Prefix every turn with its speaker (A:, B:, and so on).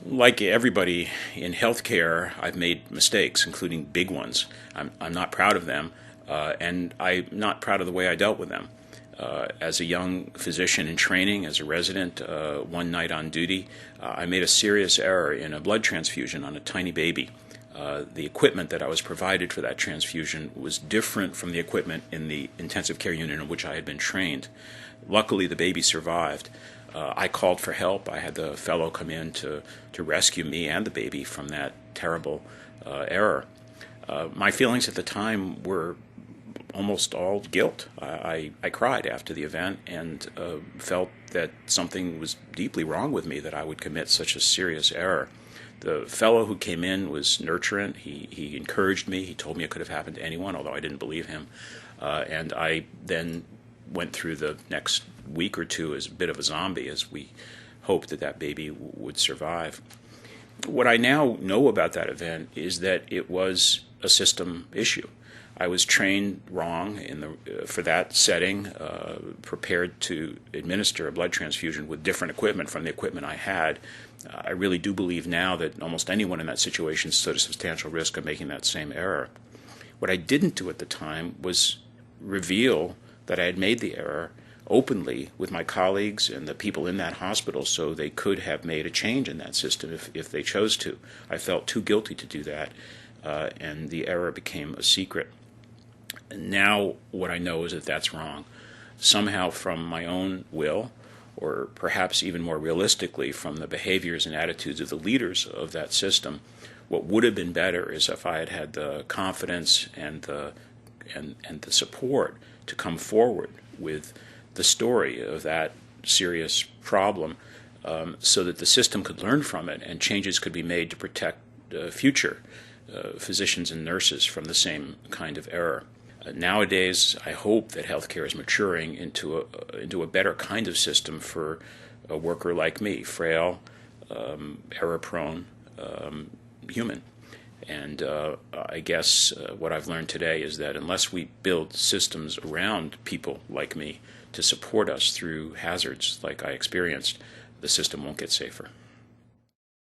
A: Like everybody in healthcare, I've made mistakes, including big ones. I'm not proud of them, and I'm not proud of the way I dealt with them. As a young physician in training, as a resident, one night on duty, I made a serious error in a blood transfusion on a tiny baby. The equipment that I was provided for that transfusion was different from the equipment in the intensive care unit in which I had been trained. Luckily, the baby survived. I called for help. I had the fellow come in to rescue me and the baby from that terrible error. My feelings at the time were almost all guilt. I cried after the event and felt that something was deeply wrong with me that I would commit such a serious error. The fellow who came in was nurturant. He encouraged me. He told me it could have happened to anyone, although I didn't believe him. And I then went through the next week or two as a bit of a zombie as we hoped that that baby would survive. What I now know about that event is that it was a system issue. I was trained wrong for that setting, prepared to administer a blood transfusion with different equipment from the equipment I had. I really do believe now that almost anyone in that situation stood a substantial risk of making that same error. What I didn't do at the time was reveal that I had made the error openly with my colleagues and the people in that hospital so they could have made a change in that system if they chose to. I felt too guilty to do that, and the error became a secret. Now what I know is that that's wrong. Somehow from my own will, or perhaps even more realistically from the behaviors and attitudes of the leaders of that system, what would have been better is if I had had the confidence and the support to come forward with the story of that serious problem, so that the system could learn from it and changes could be made to protect future physicians and nurses from the same kind of error. Nowadays, I hope that healthcare is maturing into a better kind of system for a worker like me, frail, error-prone, human. And I guess what I've learned today is that unless we build systems around people like me to support us through hazards like I experienced, the system won't get safer.